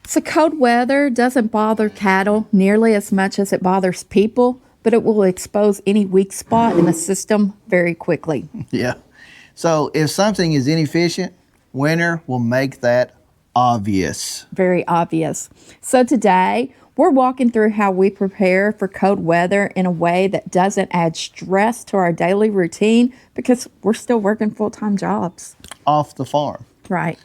So cold weather doesn't bother cattle nearly as much as it bothers people, but it will expose any weak spot in the system very quickly. Yeah. So if something is inefficient, winter will make that obvious. Very obvious. So today, we're walking through how we prepare for cold weather in a way that doesn't add stress to our daily routine because we're still working full-time jobs. Off the farm. Right.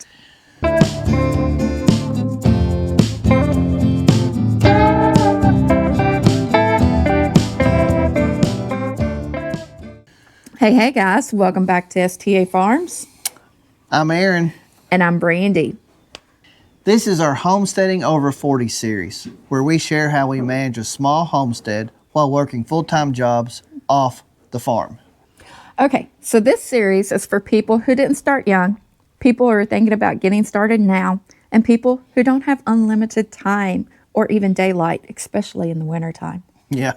Hey guys, welcome back to STA Farms. I'm Aaron. And I'm Brandy. This is our Homesteading Over 40 series, where we share how we manage a small homestead while working full-time jobs off the farm. Okay, so this series is for people who didn't start young, people who are thinking about getting started now, and people who don't have unlimited time or even daylight, especially in the wintertime. Yeah.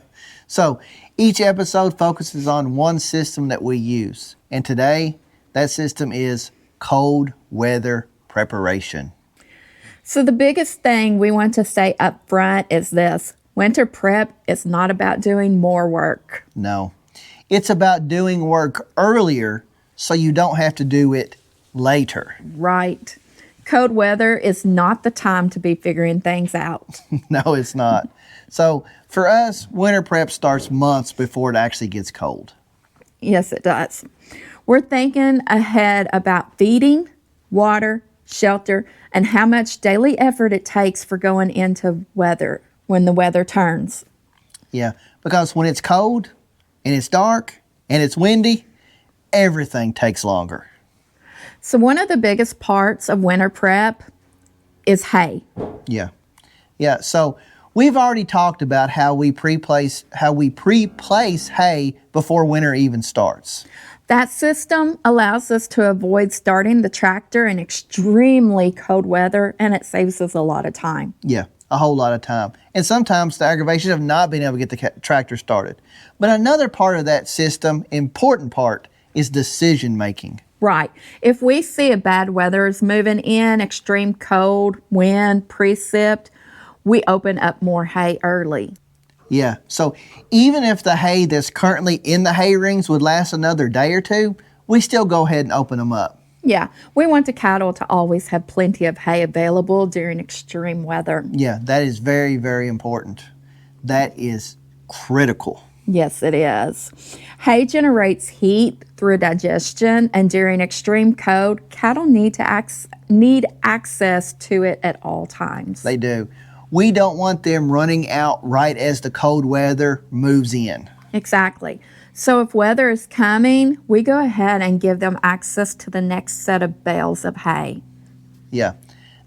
So each episode focuses on one system that we use. And today, that system is cold weather preparation. So the biggest thing we want to say up front is this: winter prep is not about doing more work. No, it's about doing work earlier so you don't have to do it later. Right. Cold weather is not the time to be figuring things out. No, it's not. So for us, winter prep starts months before it actually gets cold. Yes, it does. We're thinking ahead about feeding, water, shelter, and how much daily effort it takes for going into weather when the weather turns. Yeah, because when it's cold and it's dark and it's windy, everything takes longer. So one of the biggest parts of winter prep is hay. Yeah. Yeah, so we've already talked about how we pre-place hay before winter even starts. That system allows us to avoid starting the tractor in extremely cold weather, and it saves us a lot of time. Yeah, a whole lot of time. And sometimes the aggravation of not being able to get the tractor started. But another part of that system, important part, is decision making. Right. If we see a bad weather is moving in, extreme cold, wind, precip, we open up more hay early. Yeah, so even if the hay that's currently in the hay rings would last another day or two, we still go ahead and open them up. Yeah, we want the cattle to always have plenty of hay available during extreme weather. Yeah, that is very, very important. That is critical. Yes, it is. Hay generates heat through digestion, and during extreme cold, cattle need access to it at all times. They do. We don't want them running out right as the cold weather moves in. Exactly. So if weather is coming, we go ahead and give them access to the next set of bales of hay. Yeah,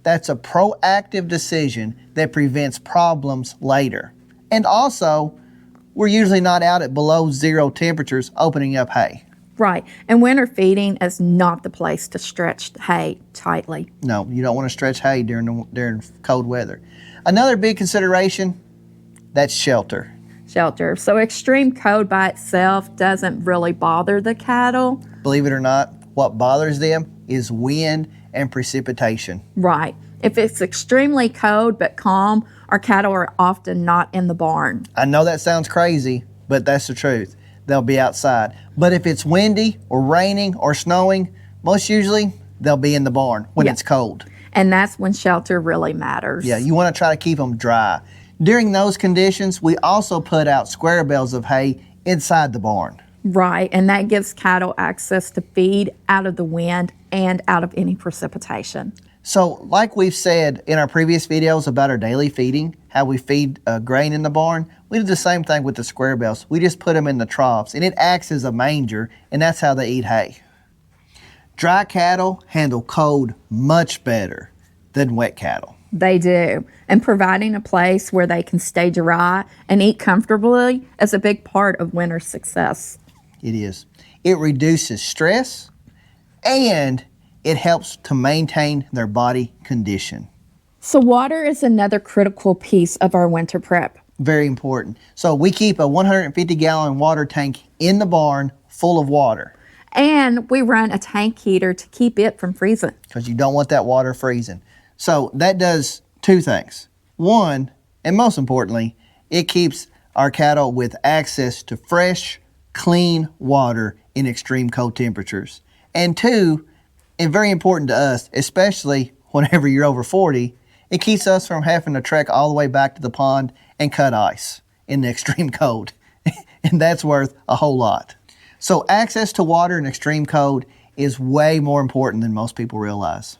that's a proactive decision that prevents problems later. And also, we're usually not out at below zero temperatures opening up hay. Right. And winter feeding is not the place to stretch hay tightly. No, you don't want to stretch hay during cold weather. Another big consideration, that's shelter. Shelter. So extreme cold by itself doesn't really bother the cattle. Believe it or not, what bothers them is wind and precipitation. Right. If it's extremely cold but calm, our cattle are often not in the barn. I know that sounds crazy, but that's the truth. They'll be outside. But if it's windy or raining or snowing, most usually they'll be in the barn when it's cold. And that's when shelter really matters. Yeah, you want to try to keep them dry. During those conditions, we also put out square bales of hay inside the barn. Right, and that gives cattle access to feed out of the wind and out of any precipitation. So like we've said in our previous videos about our daily feeding, how we feed grain in the barn, we do the same thing with the square bales. We just put them in the troughs, and it acts as a manger, and that's how they eat hay. Dry cattle handle cold much better than wet cattle. They do. And providing a place where they can stay dry and eat comfortably is a big part of winter success. It is. It reduces stress, and it helps to maintain their body condition. So water is another critical piece of our winter prep. Very important. So we keep a 150-gallon water tank in the barn full of water. And we run a tank heater to keep it from freezing. Because you don't want that water freezing. So that does Two things. One, and most importantly, it keeps our cattle with access to fresh, clean water in extreme cold temperatures. And two, and very important to us, especially whenever you're over 40, it keeps us from having to trek all the way back to the pond and cut ice in the extreme cold. And that's worth a whole lot. So access to water in extreme cold is way more important than most people realize.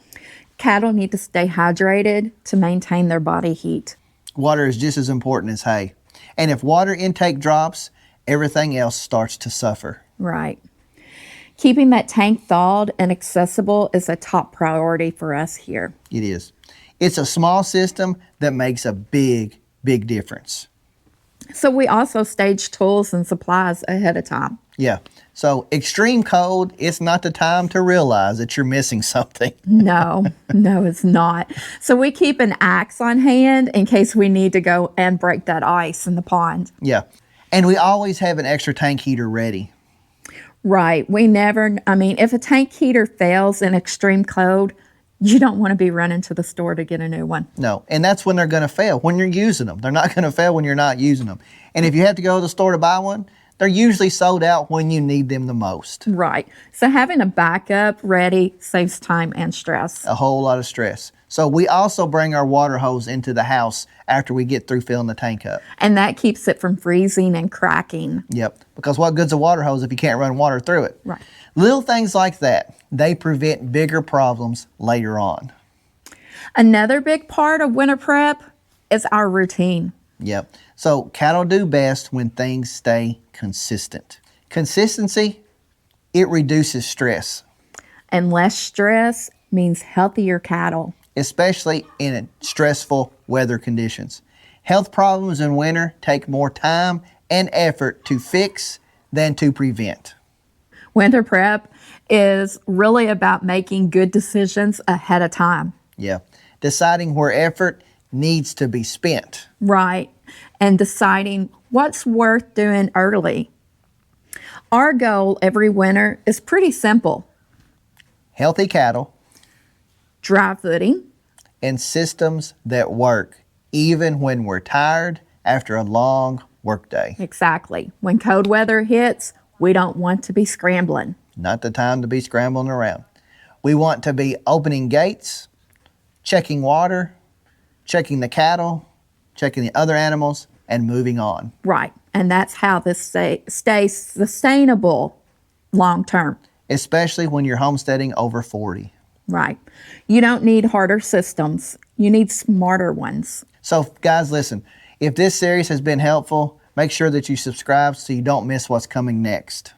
Cattle need to stay hydrated to maintain their body heat. Water is just as important as hay. And if water intake drops, everything else starts to suffer. Right. Keeping that tank thawed and accessible is a top priority for us here. It is. It's a small system that makes a big, big difference. So we also stage tools and supplies ahead of time. Yeah. So extreme cold, it's not the time to realize that you're missing something. No, it's not. So we keep an axe on hand in case we need to go and break that ice in the pond. Yeah. And we always have an extra tank heater ready. Right. If a tank heater fails in extreme cold, you don't want to be running to the store to get a new one. No. And that's when they're going to fail, when you're using them. They're not going to fail when you're not using them. And if you have to go to the store to buy one, they're usually sold out when you need them the most. Right. So having a backup ready saves time and stress. A whole lot of stress. So we also bring our water hose into the house after we get through filling the tank up. And that keeps it from freezing and cracking. Yep. Because what good's a water hose if you can't run water through it? Right. Little things like that, they prevent bigger problems later on. Another big part of winter prep is our routine. Yep. So cattle do best when things stay consistent. Consistency, it reduces stress. And less stress means healthier cattle. Especially in stressful weather conditions. Health problems in winter take more time and effort to fix than to prevent. Winter prep is really about making good decisions ahead of time. Yeah. Deciding where effort needs to be spent. Right. And deciding what's worth doing early. Our goal every winter is pretty simple. Healthy cattle Dry footing. and systems that work even when we're tired after a long workday. Exactly. When cold weather hits, we don't want to be scrambling. Not the time to be scrambling around. We want to be opening gates, checking water, checking the cattle, checking the other animals, and moving on. Right. And that's how this stays sustainable long term. Especially when you're homesteading over 40. Right. You don't need harder systems. You need smarter ones. So guys, listen, if this series has been helpful, make sure that you subscribe so you don't miss what's coming next.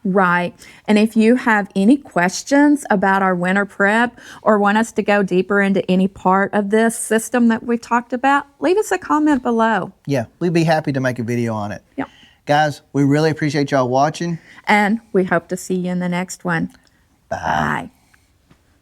Right. And if you have any questions about our winter prep or want us to go deeper into any part of this system that we talked about, leave us a comment below. Yeah, we'd be happy to make a video on it. Yep. Guys, we really appreciate y'all watching. And we hope to see you in the next one. Bye. Bye.